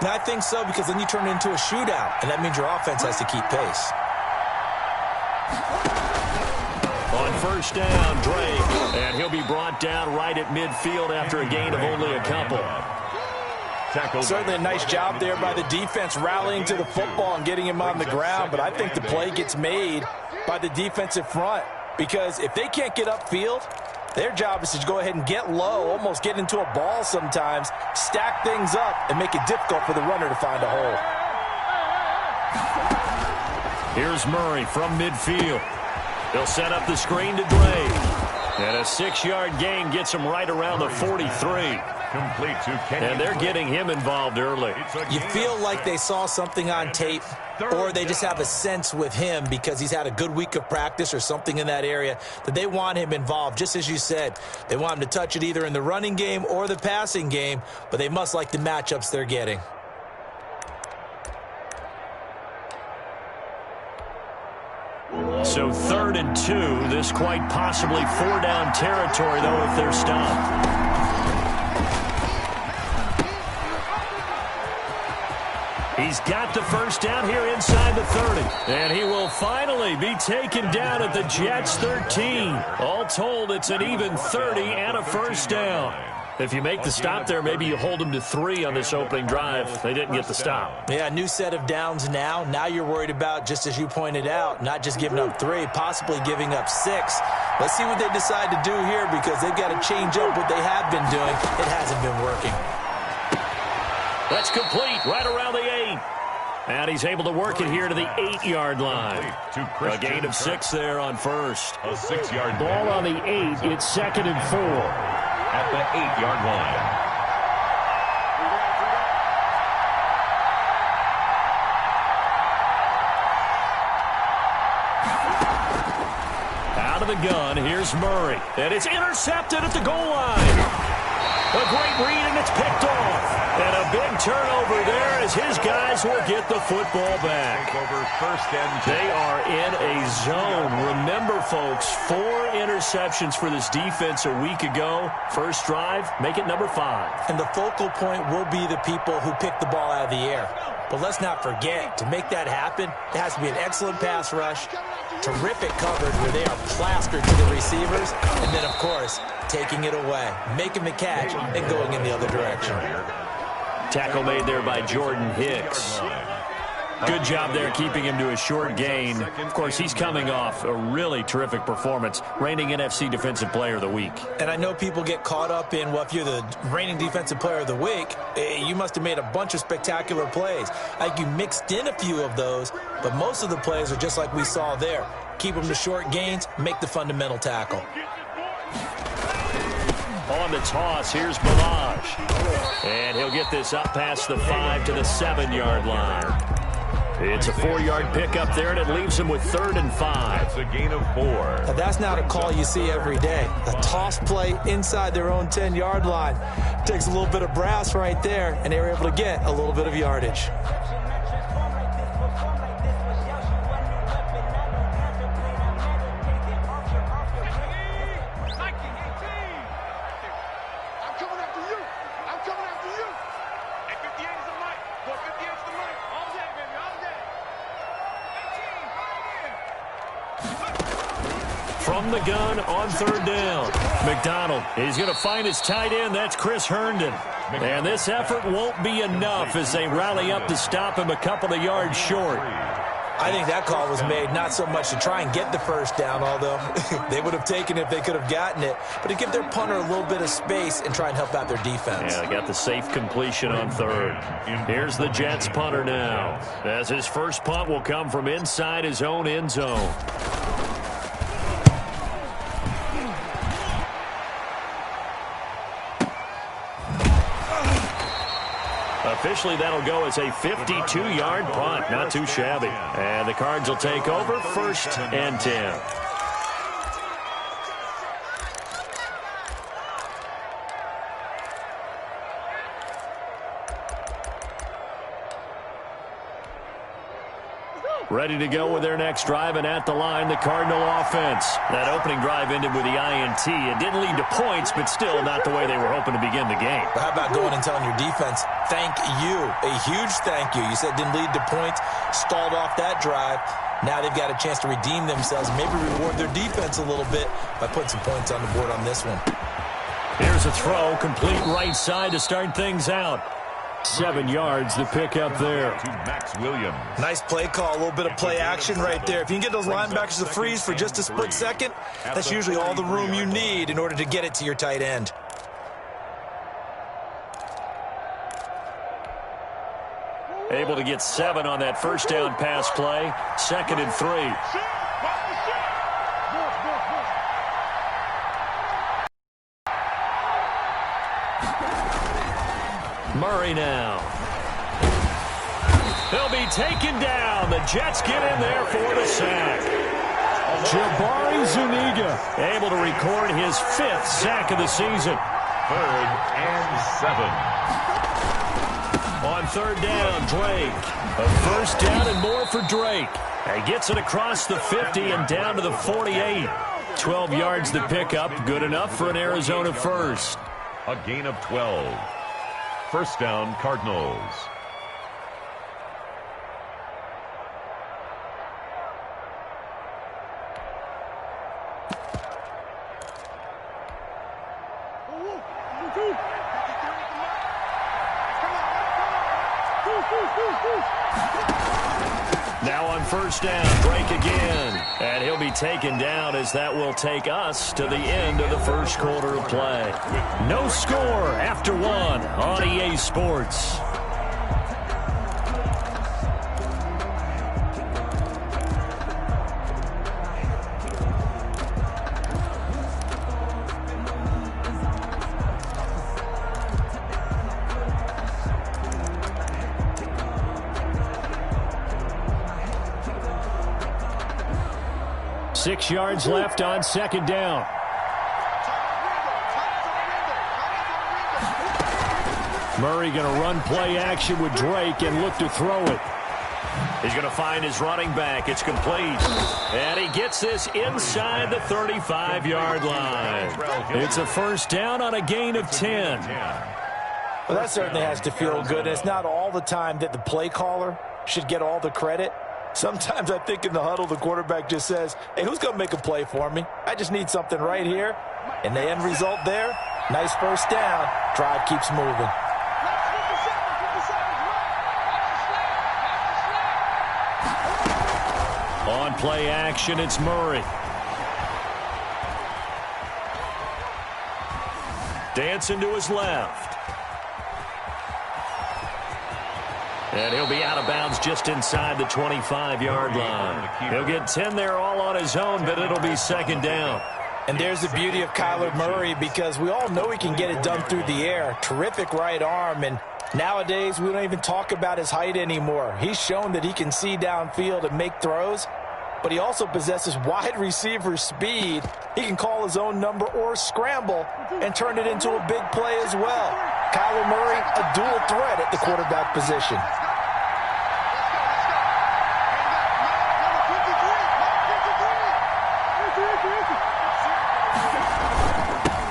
I think so, because then you turn it into a shootout, and that means your offense has to keep pace. On first down, Drake, and he'll be brought down right at midfield after a gain of only a couple. Certainly a nice job there by the defense rallying to the football and getting him on the ground, but I think the play gets made by the defensive front, because if they can't get upfield, their job is to go ahead and get low, almost get into a ball sometimes, stack things up, and make it difficult for the runner to find a hole. Here's Murray from midfield. He'll set up the screen to Drake. And a 6-yard gain gets him right around the 43. Complete to Kenny. And they're getting him involved early. You feel like they saw something on tape, or they just have a sense with him because he's had a good week of practice or something in that area that they want him involved. Just as you said, they want him to touch it either in the running game or the passing game, but they must like the matchups they're getting. So 3rd and 2. This quite possibly 4-down territory, though, if they're stopped. He's got the first down here inside the 30. And he will finally be taken down at the Jets' 13. All told, it's an even 30 and a first down. If you make the stop there, maybe you hold them to 3 on this opening drive. They didn't get the stop. Yeah, new set of downs now. Now you're worried about, just as you pointed out, not just giving up 3, possibly giving up 6. Let's see what they decide to do here, because they've got to change up what they have been doing. It hasn't been working. That's complete right around the 8. And he's able to work it here to the 8-yard line. A gain of 6 there on first. A 6-yard ball on the 8. It's 2nd and 4. At the 8-yard line. Out of the gun, here's Murray. And it's intercepted at the goal line. A great read, and it's picked off. And a big turnover there as his guys will get the football back. They are in a zone. Remember, folks, 4 interceptions for this defense a week ago. First drive, make it number 5. And the focal point will be the people who pick the ball out of the air. But let's not forget, to make that happen, it has to be an excellent pass rush, terrific coverage where they are plastered to the receivers, and then, of course, taking it away, making the catch, and going in the other direction. Tackle made there by Jordan Hicks. Good job there keeping him to a short gain. Of course, he's coming off a really terrific performance, reigning NFC Defensive Player of the Week. And I know people get caught up in, well, if you're the reigning Defensive Player of the Week, you must have made a bunch of spectacular plays. I think you mixed in a few of those, but most of the plays are just like we saw there. Keep them to short gains, make the fundamental tackle. On the toss, here's Balazs. And he'll get this up past the 5 to the 7-yard line. It's a 4-yard pickup there, and it leaves him with 3rd and 5. That's a gain of 4. Now, that's not a call you see every day. A toss play inside their own 10-yard line. Takes a little bit of brass right there, and they were able to get a little bit of yardage. From the gun on 3rd down. McDonald, he's going to find his tight end. That's Chris Herndon. And this effort won't be enough as they rally up to stop him a couple of yards short. I think that call was made not so much to try and get the first down, although they would have taken it if they could have gotten it, but to give their punter a little bit of space and try and help out their defense. Yeah, they got the safe completion on 3rd. Here's the Jets punter now, as his first punt will come from inside his own end zone. Officially, that'll go as a 52-yard punt. Not too shabby. And the Cards will take over 1st and 10. Ready to go with their next drive, and at the line, the Cardinal offense. That opening drive ended with the INT. It didn't lead to points, but still not the way they were hoping to begin the game. But how about going and telling your defense, thank you, a huge thank you. You said it didn't lead to points, stalled off that drive. Now they've got a chance to redeem themselves, maybe reward their defense a little bit by putting some points on the board on this one. Here's a throw, complete right side to start things out. 7 yards to pick up there. To Max Williams. Nice play call, a little bit of play action right there. If you can get those linebackers to freeze for just a split second, that's usually all the room you need in order to get it to your tight end. Able to get 7 on that first down pass play. 2nd and 3. Murray now. He'll be taken down. The Jets get in there for the sack. Jabari Zuniga able to record his 5th sack of the season. 3rd and 7. On 3rd down, Drake. A first down and more for Drake. He gets it across the 50 and down to the 48. 12 yards to pick up. Good enough for an Arizona first. A gain of 12. First down, Cardinals. Now on first down, Drake again. And he'll be taken down as that will take us to the end of the first quarter of play. No score after 1 on EA Sports. Six yards left on 2nd down. Murray going to run play action with Drake and look to throw it. He's going to find his running back. It's complete. And he gets this inside the 35-yard line. It's a first down on a gain of 10. Well, that certainly has to feel good. And it's not all the time that the play caller should get all the credit. Sometimes I think in the huddle, the quarterback just says, hey, who's going to make a play for me? I just need something right here. And the end result there, nice first down. Drive keeps moving. On play action, it's Murray. Dancing to his left. And he'll be out of bounds just inside the 25-yard line. He'll get 10 there all on his own, but it'll be 2nd down. And there's the beauty of Kyler Murray, because we all know he can get it done through the air. Terrific right arm, and nowadays we don't even talk about his height anymore. He's shown that he can see downfield and make throws, but he also possesses wide receiver speed. He can call his own number or scramble and turn it into a big play as well. Kyler Murray, a dual threat at the quarterback position.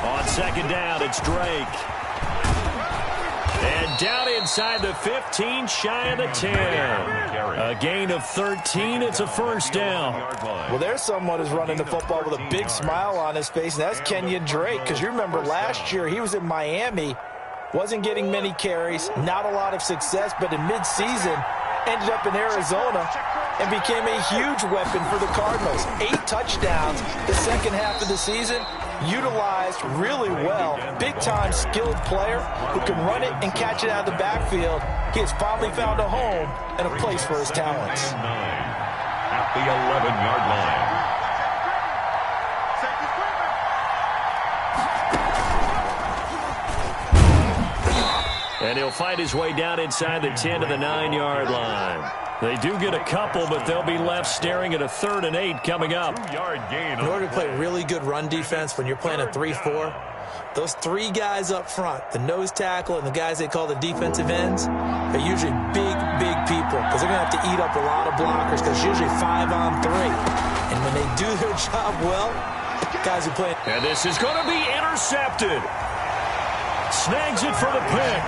On 2nd down, it's Drake. And down inside the 15, shy of the 10. A gain of 13. It's a first down. Well, there's someone who's running the football with a big smile on his face, and that's Kenyon Drake. Because you remember last year he was in Miami, wasn't getting many carries, not a lot of success, but in midseason ended up in Arizona and became a huge weapon for the Cardinals. 8 touchdowns the second half of the season, utilized really well. Big-time skilled player who can run it and catch it out of the backfield. He has finally found a home and a place for his talents. At the 11-yard line. And he'll fight his way down inside the 10 to the 9-yard line. They do get a couple, but they'll be left staring at a 3rd and 8 coming up. 2-yard gain. In order to play really good run defense when you're playing a 3-4, those 3 guys up front, the nose tackle and the guys they call the defensive ends, they're usually big, big people. because they're going to have to eat up a lot of blockers because usually 5-on-3. And when they do their job well, guys who play. And this is going to be intercepted. Snags it for the pick.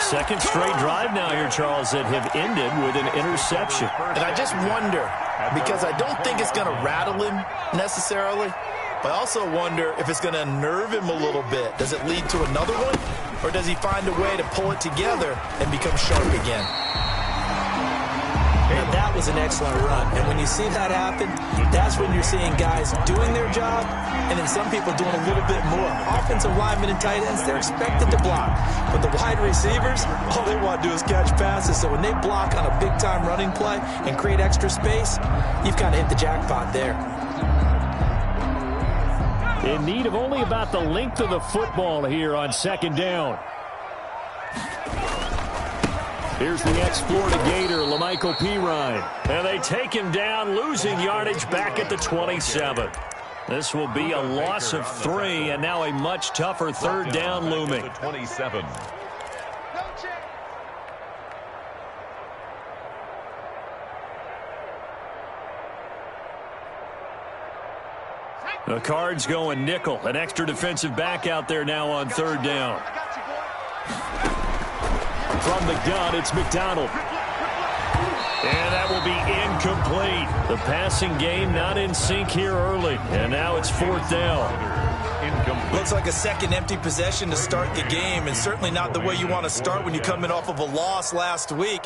Second straight drive now here, Charles, that have ended with an interception. And I just wonder, because I don't think it's going to rattle him necessarily, but I also wonder if it's going to unnerve him a little bit. Does it lead to another one, or does he find a way to pull it together and become sharp again? Now, that was an excellent run. And when you see that happen, that's when you're seeing guys doing their job and then some people doing a little bit more. Offensive linemen and tight ends, they're expected to block. But the wide receivers, all they want to do is catch passes. So when they block on a big-time running play and create extra space, you've kind of hit the jackpot there. In need of only about the length of the football here on second down. Here's the ex-Florida Gator, Lamichael Pirine. And they take him down, losing yardage back at the 27. This will be a loss of 3, and now a much tougher third down looming. 27. The Cards going nickel. An extra defensive back out there now on third down. From the gun, it's McDonald. And that will be incomplete. The passing game not in sync here early. And now it's fourth down. Looks like a second empty possession to start the game, and certainly not the way you want to start when you come in off of a loss last week.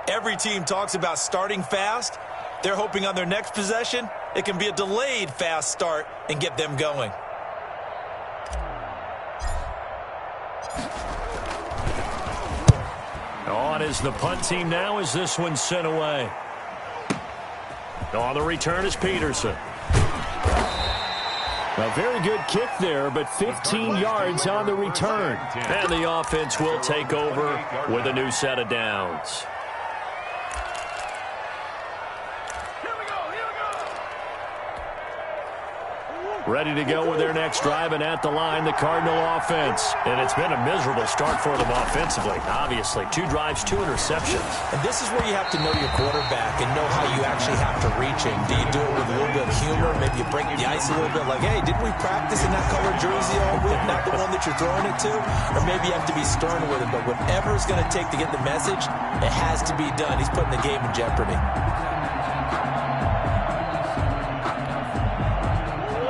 Every team talks about starting fast. They're hoping on their next possession, it can be a delayed fast start and get them going. On is the punt team now as this one's sent away. On the return is Peterson. A very good kick there, but 15 yards on the return. And the offense will take over with a new set of downs. Ready to go with their next drive, and at the line, the Cardinal offense. And it's been a miserable start for them offensively, obviously. 2 drives, 2 interceptions. And this is where you have to know your quarterback and know how you actually have to reach him. Do you do it with a little bit of humor? Maybe you break the ice a little bit, like, hey, didn't we practice in that colored jersey all week? Not the one that you're throwing it to? Or maybe you have to be stern with him. But whatever it's going to take to get the message, it has to be done. He's putting the game in jeopardy.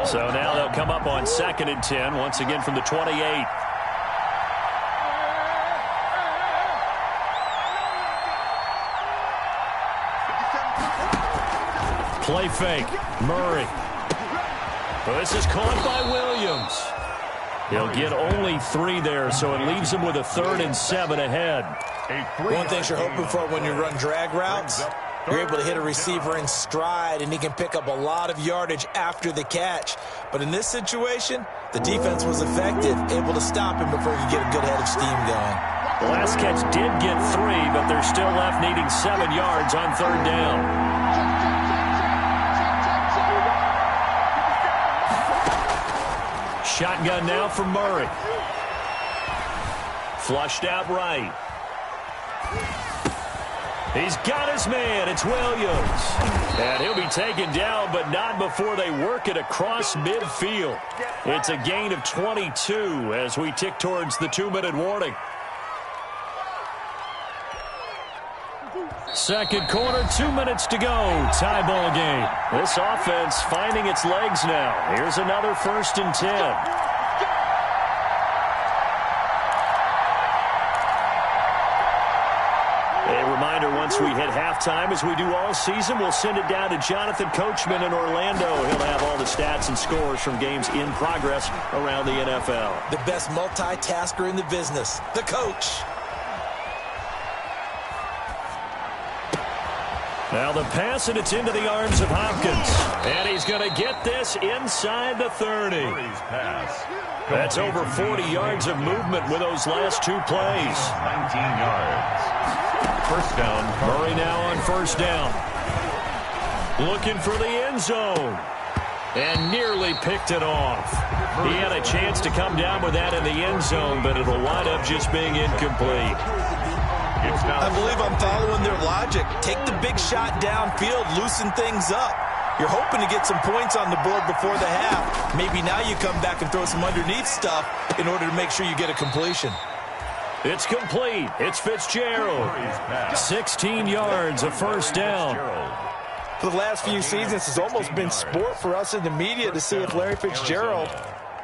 So now they'll come up on 2nd and 10, once again from the 28. Play fake. Murray. Well, this is caught by Williams. He'll get only 3 there, so it leaves him with a 3rd and 7 ahead. One thing you're hoping for when you run drag routes, you're able to hit a receiver in stride, and he can pick up a lot of yardage after the catch. But in this situation, the defense was effective, able to stop him before he could get a good head of steam going. The last catch did get 3, but they're still left needing 7 yards on third down. Shotgun now for Murray. Flushed out right. He's got his man. It's Williams. And he'll be taken down, but not before they work it across midfield. It's a gain of 22 as we tick towards the 2-minute warning. Second quarter, 2 minutes to go. Tie ball game. This offense finding its legs now. Here's another 1st and 10. Once we hit halftime, as we do all season, we'll send it down to Jonathan Coachman in Orlando. He'll have all the stats and scores from games in progress around the NFL. The best multitasker in the business, the coach. Now the pass, and it's into the arms of Hopkins. And he's going to get this inside the 30. That's over 40 yards of movement with those last 2 plays. 19 yards. First down. Murray now on first down. Looking for the end zone. And nearly picked it off. He had a chance to come down with that in the end zone, but it'll wind up just being incomplete. I believe I'm following their logic. logic. Take the big shot downfield, loosen things up. You're hoping to get some points on the board before the half. Maybe now you come back and throw some underneath stuff in order to make sure you get a completion. It's complete. It's Fitzgerald. 16 yards, a first down. For the last few seasons, it's almost been sport for us in the media to see if Larry Fitzgerald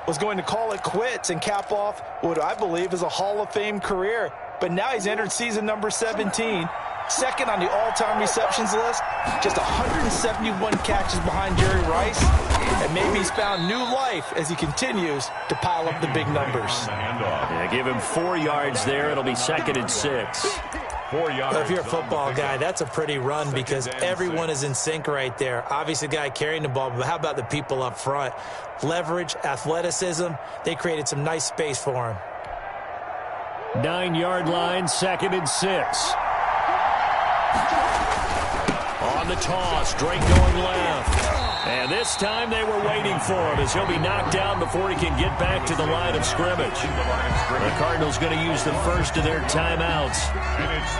was going to call it quits and cap off what I believe is a Hall of Fame career. But now he's entered season number 17. Second on the all-time receptions list, just 171 catches behind Jerry Rice, and maybe he's found new life as he continues to pile up the big numbers. Yeah, give him 4 yards there. It'll be 2nd and 6. 4 yards. If you're a football guy, that's a pretty run because everyone is in sync right there. Obviously, the guy carrying the ball, but how about the people up front? Leverage, athleticism, they created some nice space for him. 9-yard line, 2nd and 6. On the toss, Drake going left. And this time they were waiting for him as he'll be knocked down before he can get back to the line of scrimmage. The Cardinals going to use the first of their timeouts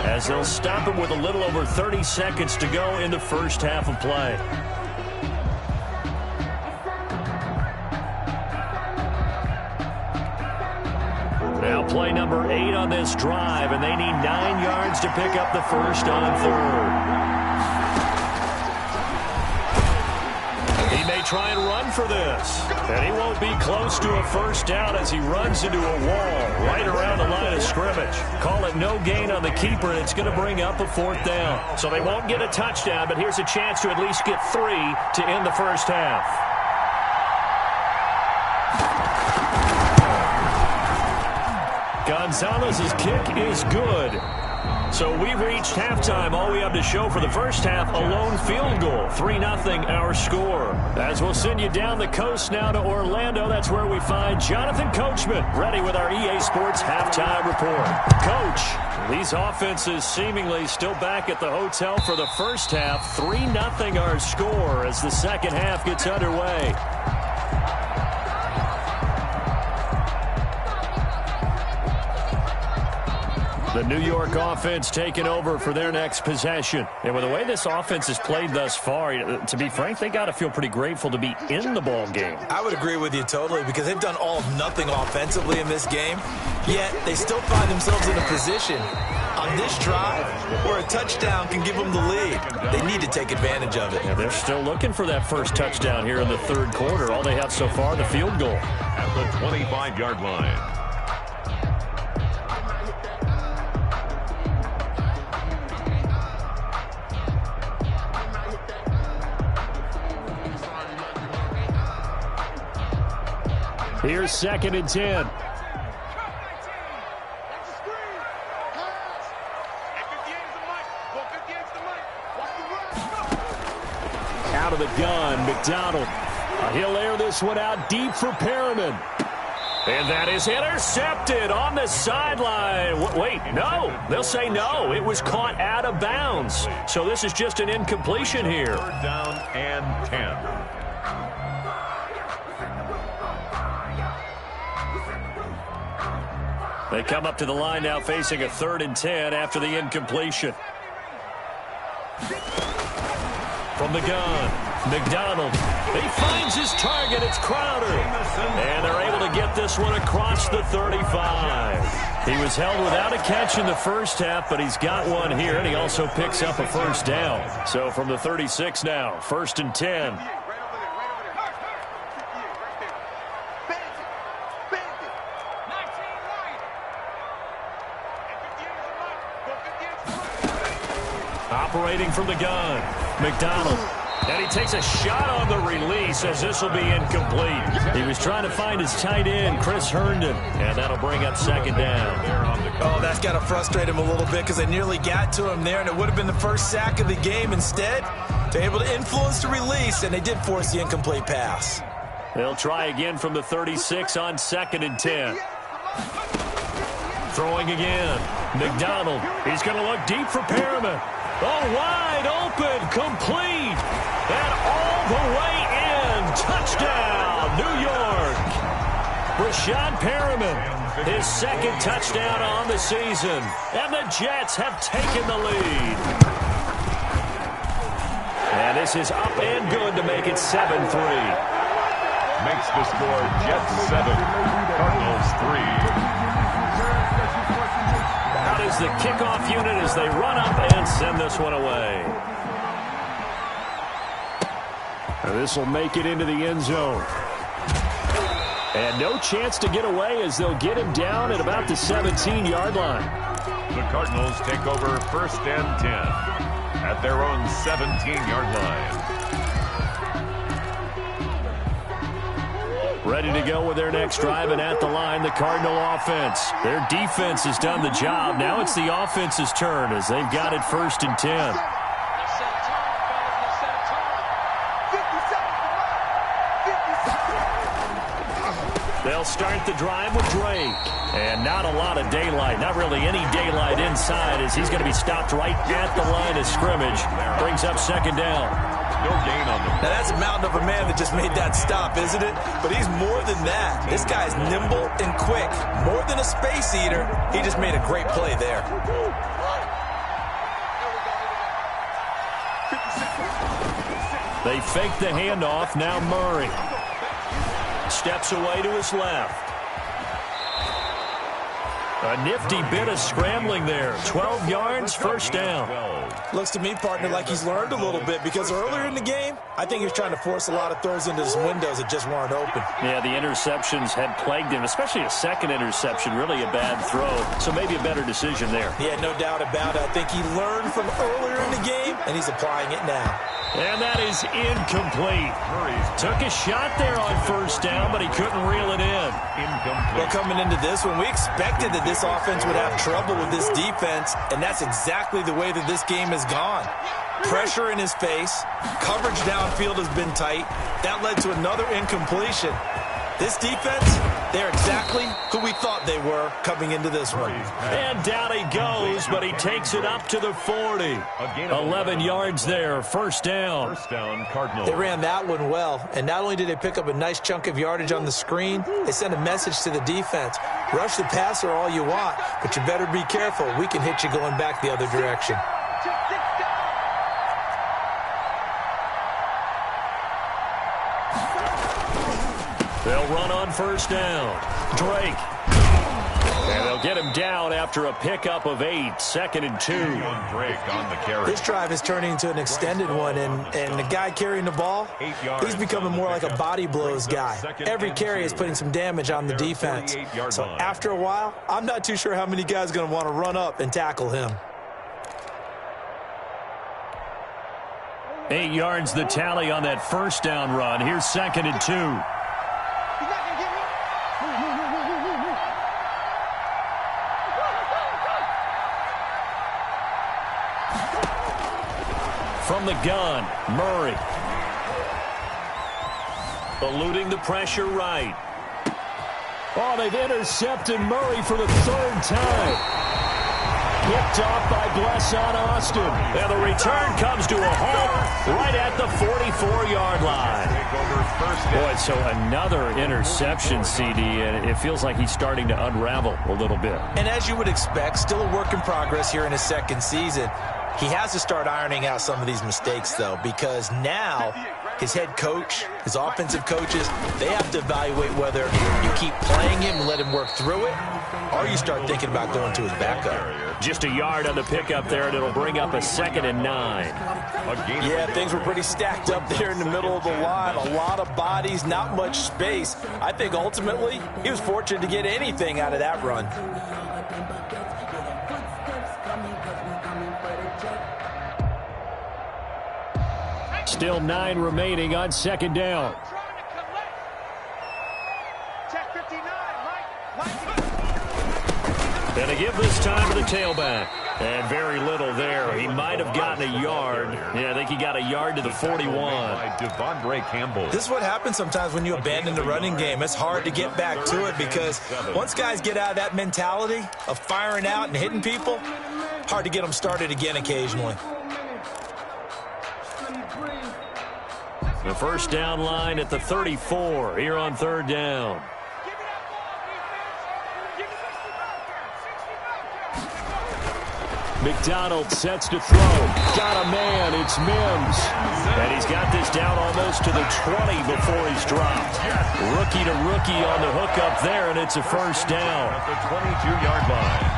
as they'll stop him with a little over 30 seconds to go in the first half of play. Now play number 8 on this drive, and they need 9 yards to pick up the first on 3rd. He may try and run for this, and he won't be close to a first down as he runs into a wall right around the line of scrimmage. Call it no gain on the keeper, and it's going to bring up a 4th down. So they won't get a touchdown, but here's a chance to at least get 3 to end the first half. Gonzalez's kick is good. So we reached halftime. All we have to show for the first half, a lone field goal. 3-0 our score. As we'll send you down the coast now to Orlando, that's where we find Jonathan Coachman, ready with our EA Sports halftime report. Coach, these offenses seemingly still back at the hotel for the first half. 3-0 our score as the second half gets underway. The New York offense taking over for their next possession. And with the way this offense has played thus far, to be frank, they got to feel pretty grateful to be in the ball game. I would agree with you totally because they've done all of nothing offensively in this game, yet they still find themselves in a position on this drive where a touchdown can give them the lead. They need to take advantage of it. Yeah, they're still looking for that first touchdown here in the 3rd quarter. All they have so far, the field goal. At the 25-yard line. Here's 2nd and 10. Out of the gun, McDonald. He'll air this one out deep for Perriman. And that is intercepted on the sideline. Wait, no. They'll say no. It was caught out of bounds. So this is just an incompletion here. 3rd down and 10. They come up to the line now facing a 3rd and 10 after the incompletion. From the gun, McDonald. He finds his target. It's Crowder. And they're able to get this one across the 35. He was held without a catch in the first half, but he's got one here, and he also picks up a first down. So from the 36 now, 1st and 10. Operating from the gun, McDonald. And he takes a shot on the release as this will be incomplete. He was trying to find his tight end, Chris Herndon, and that'll bring up 2nd down. Oh, that's got to frustrate him a little bit because they nearly got to him there, and it would have been the first sack of the game. Instead, they're able to influence the release, and they did force the incomplete pass. They'll try again from the 36 on 2nd and 10. Throwing again, McDonald. He's going to look deep for Perriman. Oh, wide open, complete, and all the way in. Touchdown, New York. Brashad Perriman, his 2nd touchdown on the season, and the Jets have taken the lead. This is up and good to make it 7-3. Makes the score Jets 7, Cardinals 3. Out is the kickoff unit as they run up and send this one away. This will make it into the end zone. And no chance to get away as they'll get him down at about the 17-yard line. The Cardinals take over 1st and 10 at their own 17-yard line. Ready to go with their next drive, and at the line, the Cardinal offense. Their defense has done the job. Now it's the offense's turn as they've got it 1st and 10. They'll start the drive with Drake. And not a lot of daylight, not really any daylight inside as he's going to be stopped right at the line of scrimmage. Brings up 2nd down. No gain on them. Now that's a mountain of a man that just made that stop, isn't it? But he's more than that. This guy's nimble and quick. More than a space eater. He just made a great play there. They fake the handoff. Now Murray steps away to his left. A nifty bit of scrambling there. 12 yards, 1st down. Looks to me, partner, like he's learned a little bit because earlier in the game, I think he was trying to force a lot of throws into his windows that just weren't open. Yeah, the interceptions had plagued him, especially a second interception, really a bad throw. So maybe a better decision there. Yeah, no doubt about it. I think he learned from earlier in the game, and he's applying it now. And that is incomplete. Took a shot there on 1st down, but he couldn't reel it in. Incomplete. Well, coming into this one, we expected that this offense would have trouble with this defense, and that's exactly the way that this game has gone. Pressure in his face. Coverage downfield has been tight. That led to another incompletion. This defense, they're exactly who we thought they were coming into this one. And down he goes, but he takes it up to the 40. 11 yards there, 1st down. 1st down, Cardinals. They ran that one well, and not only did they pick up a nice chunk of yardage on the screen, they sent a message to the defense. Rush the passer all you want, but you better be careful. We can hit you going back the other direction. They'll run on 1st down. Drake. And they'll get him down after a pickup of 8. 2nd and 2. Drake on the carry. This drive is turning into an extended one, and the guy carrying the ball, he's becoming more like a body blows guy. Every carry is putting some damage on the defense. So after a while, I'm not too sure how many guys are going to want to run up and tackle him. 8 yards the tally on that 1st down run. Here's 2nd and 2. From the gun, Murray. Eluding the pressure right. Oh, they've intercepted Murray for the 3rd time. Picked off by Blesson Austin. And the return comes to a halt right at the 44-yard line. Boy, so another interception, CD, and it feels like he's starting to unravel a little bit. And as you would expect, still a work in progress here in his 2nd season. He has to start ironing out some of these mistakes, though, because now his head coach, his offensive coaches, they have to evaluate whether you keep playing him and let him work through it, or you start thinking about going to his backup. Just a yard on the pickup there, and it'll bring up a 2nd and 9. Yeah, things were pretty stacked up there in the middle of the line. A lot of bodies, not much space. I think ultimately he was fortunate to get anything out of that run. Still 9 remaining on 2nd down. And they give this time to the tailback. And very little there. He might have gotten a yard. Yeah, I think he got a yard to the 41. This is what happens sometimes when you abandon the running game. It's hard to get back to it because once guys get out of that mentality of firing out and hitting people, hard to get them started again occasionally. The 1st down line at the 34 here on 3rd down. McDonald sets to throw. Got a man. It's Mims. And he's got this down almost to the 20 before he's dropped. Rookie to rookie on the hook up there, and it's a first down. At the 22-yard line.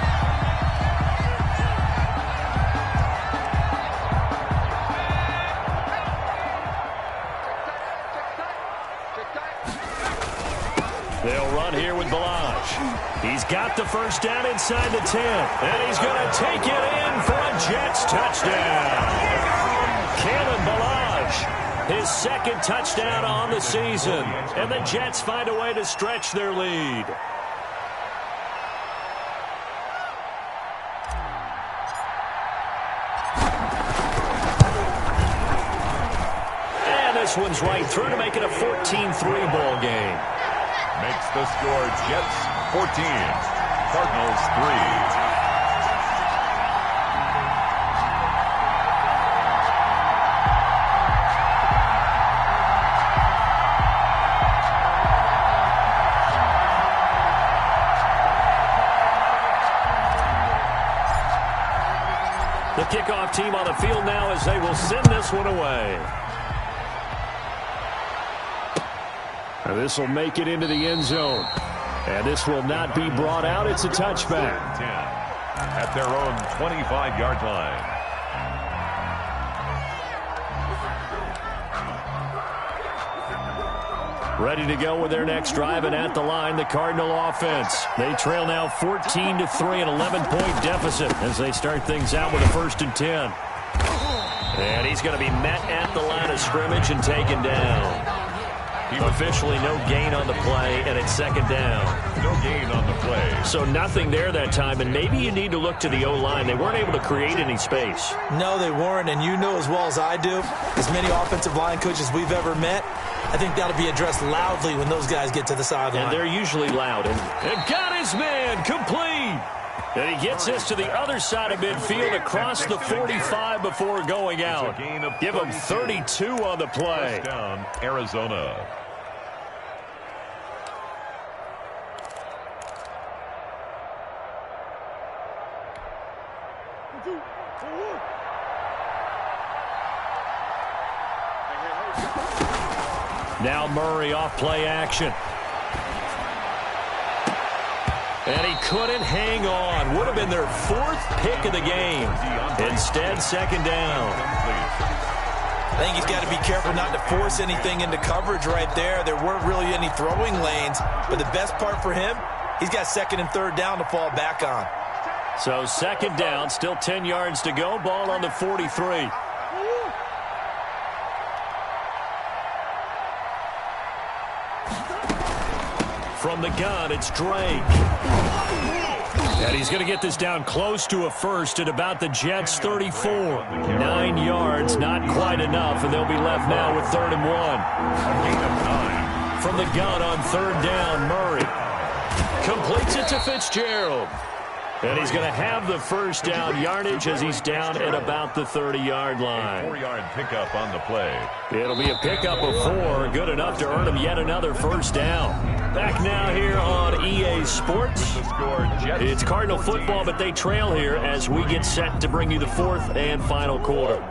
They'll run here with Balaj. He's got the first down inside the 10. And he's going to take it in for a Jets touchdown. Kalen Balaj, his second touchdown on the season. And the Jets find a way to stretch their lead. And this one's right through to make it a 14-3 ball game. Makes the score Jets 14, Cardinals 3. The kickoff team on the field now as they will send this one away. This will make it into the end zone. And this will not be brought out. It's a touchback. 10 at their own 25-yard line. Ready to go with their next drive, and at the line, the Cardinal offense. They trail now 14-3, an 11-point deficit as they start things out with a 1st and 10. And he's going to be met at the line of scrimmage and taken down. Officially no gain on the play, and it's 2nd down. No gain on the play. So nothing there that time, and maybe you need to look to the O-line. They weren't able to create any space. No, they weren't, and you know as well as I do, as many offensive line coaches we've ever met, I think that'll be addressed loudly when those guys get to the sideline. And they're usually loud. And got his man complete. And he gets this to the other side of midfield across the 45 before going out. Give him 32 on the play. First down, Arizona. Now Murray off play action. And he couldn't hang on. Would have been their 4th pick of the game. Instead, 2nd down. I think he's got to be careful not to force anything into coverage right there. There weren't really any throwing lanes. But the best part for him, he's got 2nd and 3rd down to fall back on. So 2nd down, still 10 yards to go. Ball on the 43. From the gun, it's Drake. And he's going to get this down close to a 1st at about the Jets' 34. 9 yards, not quite enough, and they'll be left now with 3rd and 1. From the gun on 3rd down, Murray completes it to Fitzgerald. And he's going to have the 1st down yardage as he's down at about the 30-yard line. A 4-yard pickup on the play. It'll be a pickup of 4, good enough to earn him yet another 1st down. Back now here on EA Sports. It's Cardinal football, but they trail here as we get set to bring you the 4th and final quarter.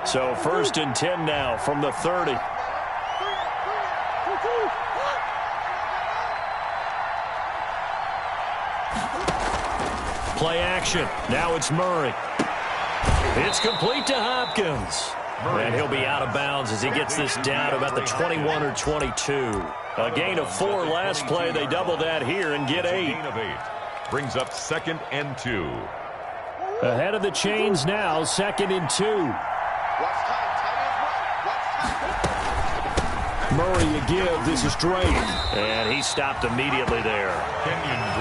So 1st and 10 now from the 30. Play action. Now it's Murray. It's complete to Hopkins. And he'll be out of bounds as he gets this down about the 21 or 22. A gain of 4 last play. They double that here and get 8. Gain of 8. Brings up 2nd and 2. Ahead of the chains now, 2nd and 2. Murray a give. This is Drake. And he stopped immediately there.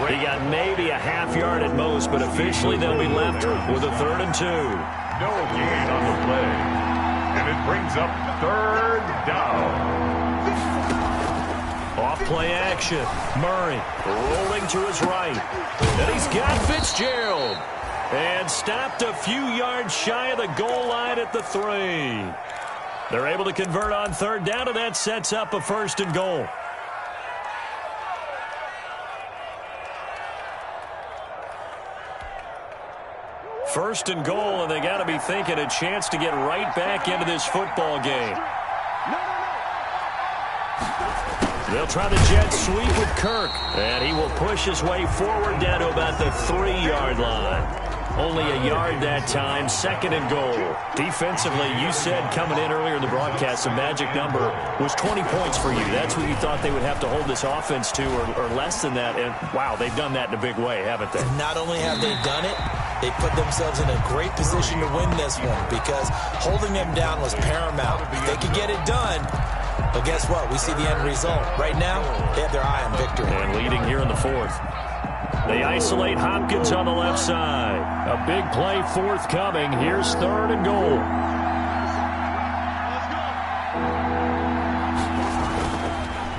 He got maybe a half yard at most, but officially they'll be left with a 3rd and 2. No gain on the play. And it brings up 3rd down. Off play action. Murray rolling to his right. And he's got Fitzgerald. And stopped a few yards shy of the goal line at the 3. They're able to convert on 3rd down, and that sets up a 1st and goal. First and goal, and they got to be thinking a chance to get right back into this football game. They'll try the jet sweep with Kirk, and he will push his way forward down to about the 3-yard line. Only a yard that time, second and goal. Defensively, you said coming in earlier in the broadcast, the magic number was 20 points for you. That's what you thought they would have to hold this offense to, or less than that. And, wow, they've done that in a big way, haven't they? Not only have they done it, they put themselves in a great position to win this one because holding them down was paramount. If they could get it done, but guess what? We see the end result. Right now, they have their eye on victory. And leading here in the fourth. They isolate Hopkins on the left side. A big play forthcoming. Here's third and goal.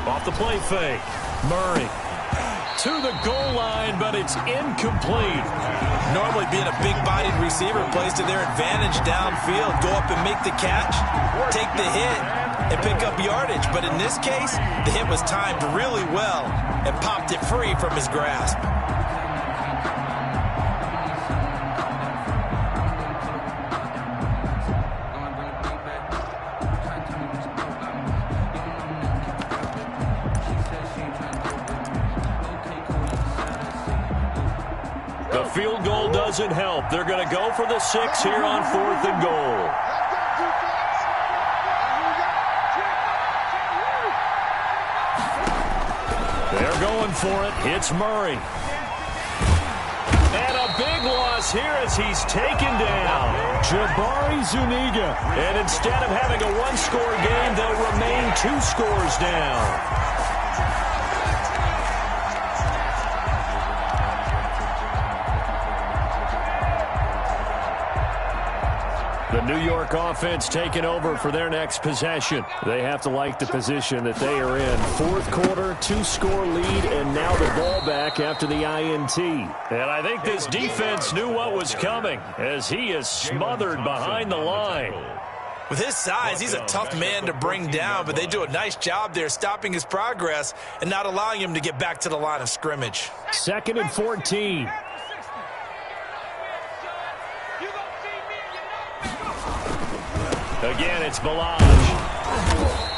Off the play fake. Murray to the goal line, but it's incomplete. Normally being a big-bodied receiver plays to their advantage downfield. Go up and make the catch, take the hit, and pick up yardage. But in this case, the hit was timed really well and popped it free from his grasp. The field goal doesn't help. They're going to go for the 6 here on fourth and goal. They're going for it. It's Murray. And a big loss here as he's taken down. Jabari Zuniga. And instead of having a one-score game, they'll remain 2 scores down. The New York offense taking over for their next possession. They have to like the position that they are in. Fourth quarter, 2-score lead, and now the ball back after the INT. And I think this defense knew what was coming as he is smothered behind the line. With his size, he's a tough man to bring down, but they do a nice job there stopping his progress and not allowing him to get back to the line of scrimmage. Second and 14. Again, it's Balaj.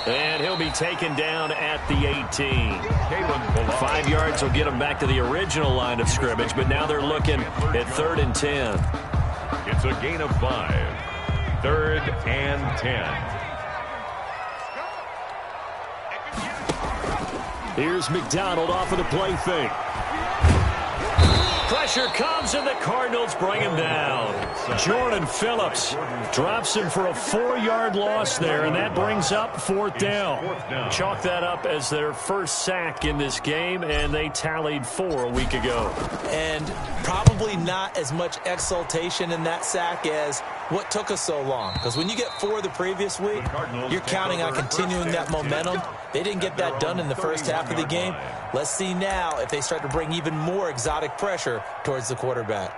And he'll be taken down at the 18. 5 yards will get him back to the original line of scrimmage, but now they're looking at 3rd and 10. It's a gain of 5. 3rd and 10. Here's McDonald off of the play fake. Pressure comes, and the Cardinals bring him down. Jordan Phillips drops him for a 4-yard loss there, and that brings up 4th down. Chalk that up as their first sack in this game, and they tallied 4 a week ago. And probably not as much exultation in that sack as what took us so long. Because when you get 4 the previous week, you're counting on continuing that momentum. They didn't get that done in the first half of the game. Let's see now if they start to bring even more exotic pressure towards the quarterback.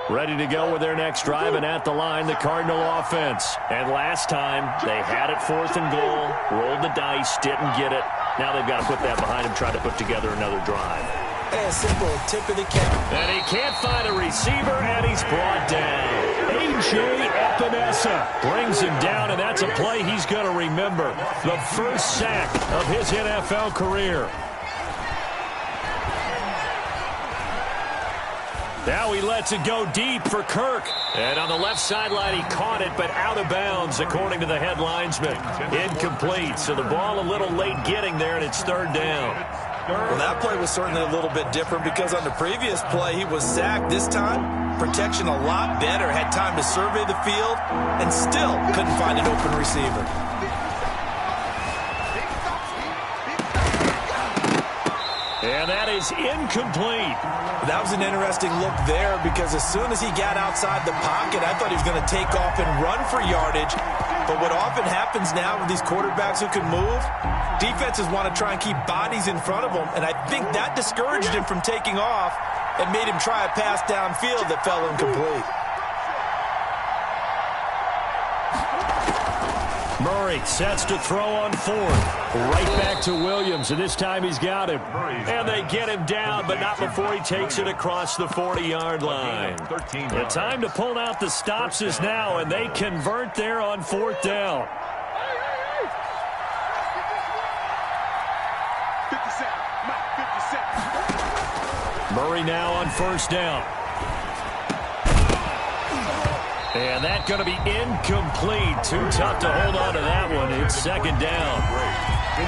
Ready to go with their next drive, and at the line, the Cardinal offense. And last time, they had it 4th and goal, rolled the dice, didn't get it. Now they've got to put that behind him, try to put together another drive. A simple tip of the cap. And he can't find a receiver, and he's brought down. A.J. Epinesa brings him down, and that's a play he's going to remember. The first sack of his NFL career. Now he lets it go deep for Kirk. And on the left sideline, he caught it, but out of bounds, according to the head linesman. Incomplete, so the ball a little late getting there, and it's 3rd down. Well, that play was certainly a little bit different because on the previous play, he was sacked. This time, protection a lot better. Had time to survey the field and still couldn't find an open receiver. And that is incomplete. That was an interesting look there because as soon as he got outside the pocket, I thought he was going to take off and run for yardage. But what often happens now with these quarterbacks who can move, defenses want to try and keep bodies in front of them, and I think that discouraged him from taking off and made him try a pass downfield that fell incomplete. Murray sets to throw on fourth. Right back to Williams, and this time he's got him. And they get him down, but not before he takes it across the 40-yard line. The time to pull out the stops is now, and they convert there on fourth down. Murray now on first down. And that's going to be incomplete. Too tough to hold on to that one. It's second down.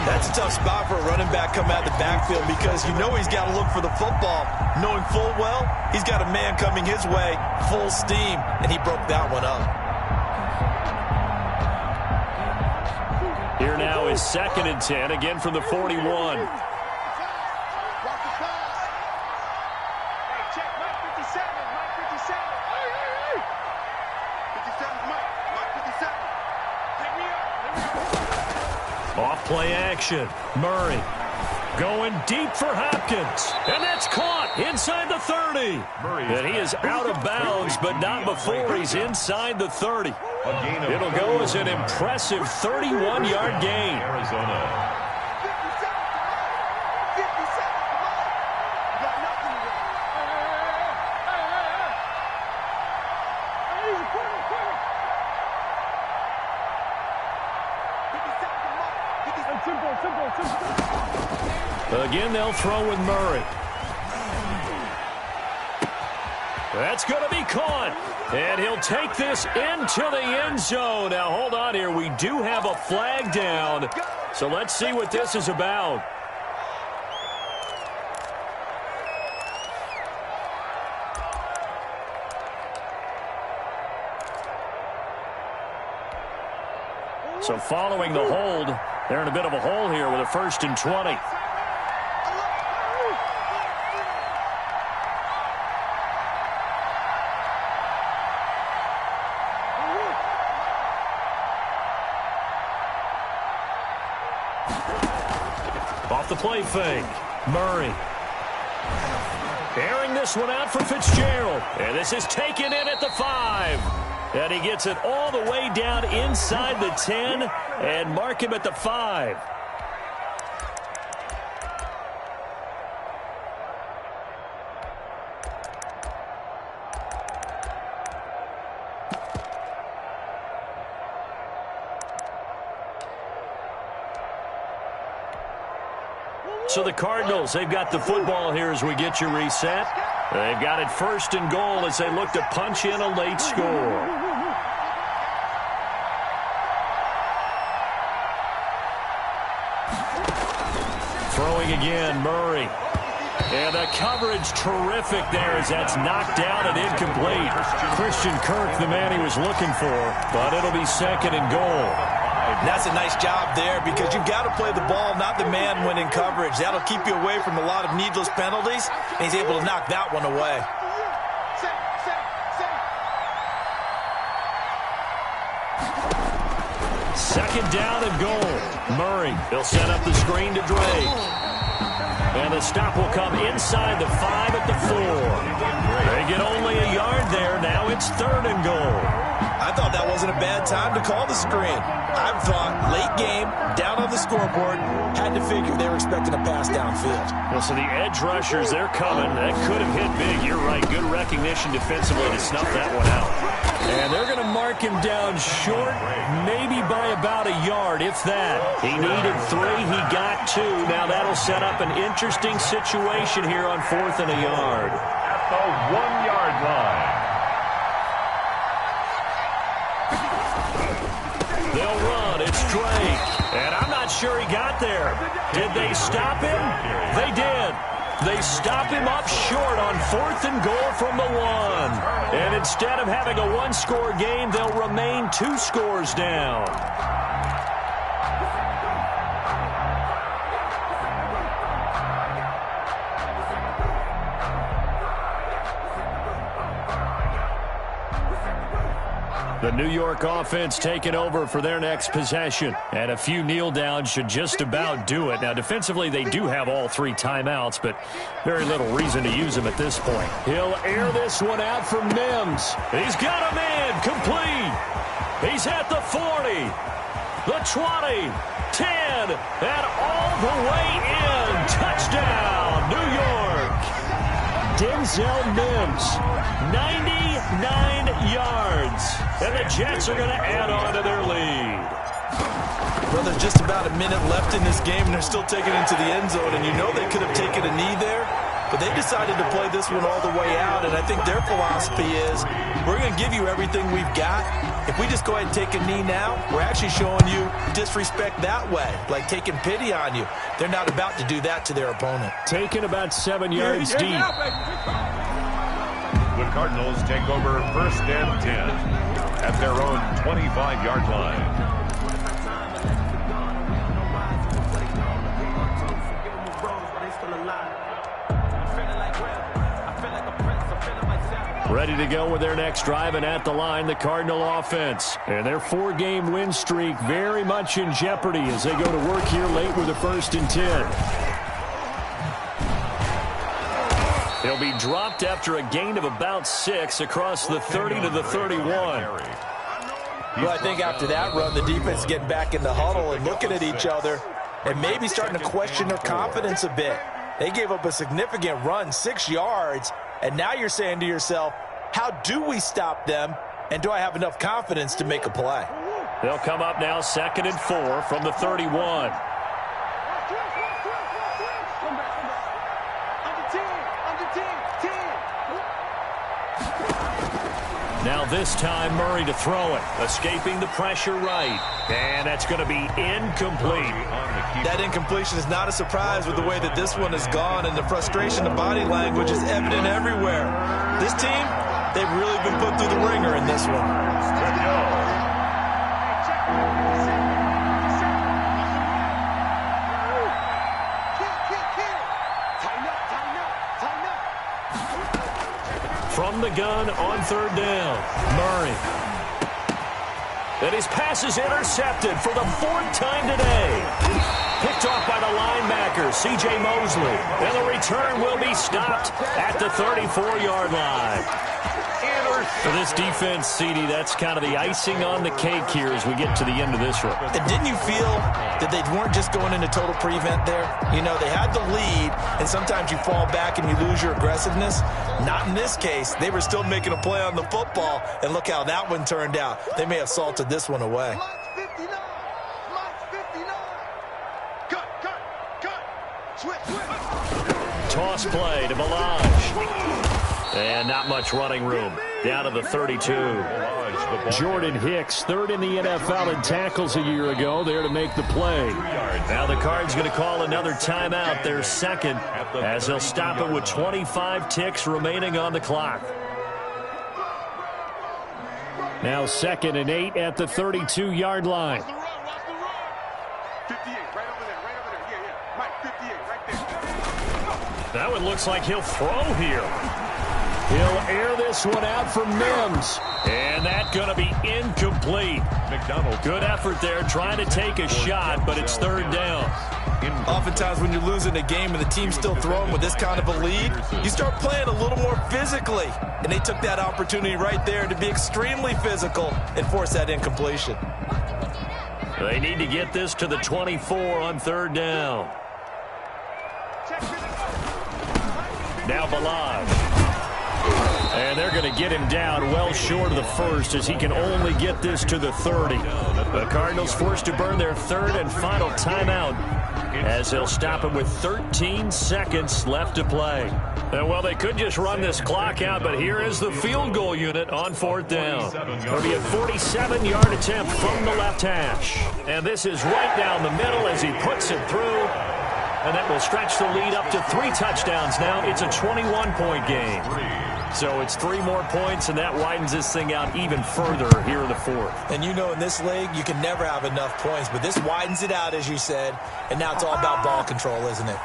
That's a tough spot for a running back coming out of the backfield because you know he's got to look for the football, knowing full well he's got a man coming his way, full steam, and he broke that one up. Here now is 2nd and 10, again from the 41. Off-play action. Murray going deep for Hopkins. And that's caught inside the 30. And he is out of bounds, but not before he's inside the 30. It'll go as an impressive 31-yard gain. Arizona. Again, they'll throw with Murray. That's going to be caught. And he'll take this into the end zone. Now, hold on here. We do have a flag down. So let's see what this is about. So following the hold, they're in a bit of a hole here with a 1st and 20. Off the play fake. Murray. Airing this one out for Fitzgerald. And this is taken in at the 5. And he gets it all the way down inside the 10 and mark him at the 5. So the Cardinals, they've got the football here as we get you reset. They've got it 1st and goal as they look to punch in a late score. Throwing again, Murray. And the coverage terrific there as that's knocked down and incomplete. Christian Kirk, the man he was looking for, but it'll be 2nd and goal. That's a nice job there because you've got to play the ball, not the man when in coverage. That'll keep you away from a lot of needless penalties, and he's able to knock that one away. Second down and goal. Murray, he'll set up the screen to Drake. And the stop will come inside the 5 at the 4. They get only a yard there. Now it's 3rd and goal. I thought that wasn't a bad time to call the screen. I thought late game, down on the scoreboard, had to figure they were expecting a pass downfield. Well, so the edge rushers, they're coming. That could have hit big. You're right. Good recognition defensively to snuff that one out. And they're going to mark him down short, maybe by about a yard, if that. He needed 3. He got 2. Now that'll set up an interesting situation here on 4th and a yard. At the 1-yard line. They'll run. It's Drake. And I'm not sure he got there. Did they stop him? They did. They stop him up short on 4th and goal from the 1. And instead of having a 1-score game, they'll remain 2 scores down. The New York offense taking over for their next possession. And a few kneel downs should just about do it. Now, defensively, they do have all 3 timeouts, but very little reason to use them at this point. He'll air this one out for Mims. He's got a man complete. He's at the 40, the 20, 10, and all the way in. Touchdown, New York. Denzel Mims, 99 yards. And the Jets are going to add on to their lead. Well, there's just about a minute left in this game, and they're still taking it into the end zone. And you know they could have taken a knee there, but they decided to play this one all the way out. And I think their philosophy is, we're going to give you everything we've got. If we just go ahead and take a knee now, we're actually showing you disrespect that way, like taking pity on you. They're not about to do that to their opponent. Taking about 7 yards deep. The Cardinals take over 1st and 10 at their own 25-yard line. Ready to go with their next drive, and at the line, the Cardinal offense. And their 4-game win streak very much in jeopardy as they go to work here late with a 1st and 10. He'll be dropped after a gain of about 6 across the 30 to the 31. Well, I think after that run, the defense is getting back in the huddle and looking at each other and maybe starting to question their confidence a bit. They gave up a significant run, 6 yards, and now you're saying to yourself, how do we stop them, and do I have enough confidence to make a play? They'll come up now 2nd and 4 from the 31. Now this time Murray to throw it, escaping the pressure right, and that's going to be incomplete. That incompletion is not a surprise with the way that this one has gone, and the frustration, the body language is evident everywhere. This team, they've really been put through the ringer in this one. From the gun on 3rd down, Murray. And his pass is intercepted for the 4th time today. Picked off by the linebacker, C.J. Mosley. And the return will be stopped at the 34-yard line. For this defense, CD, that's kind of the icing on the cake here as we get to the end of this one. And didn't you feel that they weren't just going into total prevent there? You know, they had the lead, and sometimes you fall back and you lose your aggressiveness. Not in this case. They were still making a play on the football, and look how that one turned out. They may have salted this one away. Toss play to Balaj. And not much running room. Down to the 32. Jordan Hicks, 3rd in the NFL in tackles a year ago, there to make the play. Now the Cards going to call another timeout, their 2nd, as they'll stop it with 25 ticks remaining on the clock. Now 2nd and 8 at the 32-yard line. That one looks like he'll throw here. He'll air this one out for Mims. And that's going to be incomplete. Good effort there trying to take a shot, but it's 3rd down. Oftentimes when you're losing a game and the team's still throwing with this kind of a lead, you start playing a little more physically. And they took that opportunity right there to be extremely physical and force that incompletion. They need to get this to the 24 on 3rd down. Now Balaj. And they're going to get him down well short of the 1st as he can only get this to the 30. The Cardinals forced to burn their 3rd and final timeout as they'll stop it with 13 seconds left to play. And well, they could just run this clock out, but here is the field goal unit on 4th down. It'll be a 47-yard attempt from the left hash. And this is right down the middle as he puts it through. And that will stretch the lead up to 3 touchdowns now. It's a 21-point game. So it's 3 more points, and that widens this thing out even further here in the 4th. And you know in this league, you can never have enough points, but this widens it out, as you said, and now it's all about ball control, isn't it?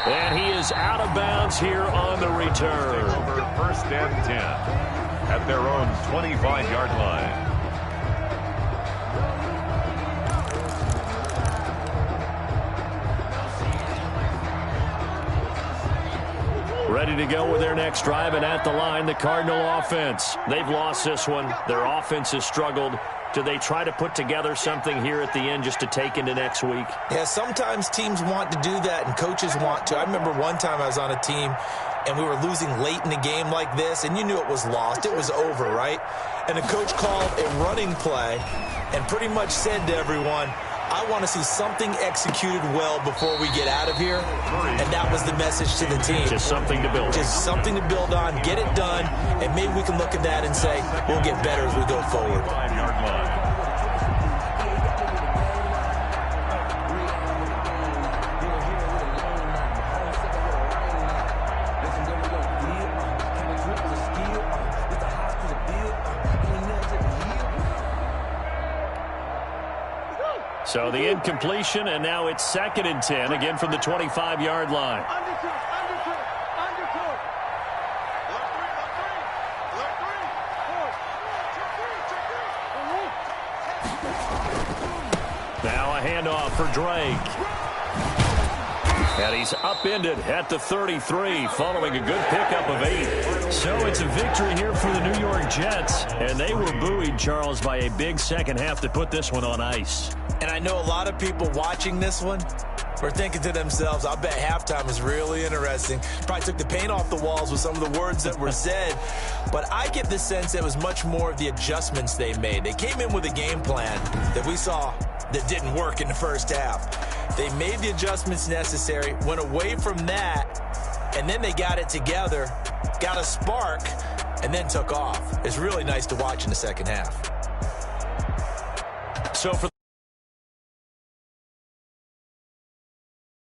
And he is out of bounds here on the return. Over 1st and 10. at their own 25-yard line. Ready to go with their next drive, and at the line, the Cardinal offense. They've lost this one. Their offense has struggled. Do they try to put together something here at the end just to take into next week? Yeah, sometimes teams want to do that, and coaches want to. I remember one time I was on a team, and we were losing late in the game like this, and you knew it was lost. It was over, right? And the coach called a running play and pretty much said to everyone, I want to see something executed well before we get out of here. And that was the message to the team. Just something to build on. Just something to build on, get it done, and maybe we can look at that and say, we'll get better as we go forward. 5-yard line. So the incompletion, and now it's 2nd and 10, again from the 25-yard line. Now a handoff for Drake. And he's upended at the 33 following a good pickup of 8. So it's a victory here for the New York Jets. And they were buoyed, Charles, by a big second half to put this one on ice. And I know a lot of people watching this one were thinking to themselves, I bet halftime was really interesting. Probably took the paint off the walls with some of the words that were said. But I get the sense it was much more of the adjustments they made. They came in with a game plan that we saw that didn't work in the first half. They made the adjustments necessary, went away from that, and then they got it together, got a spark, and then took off. It's really nice to watch in the second half. So for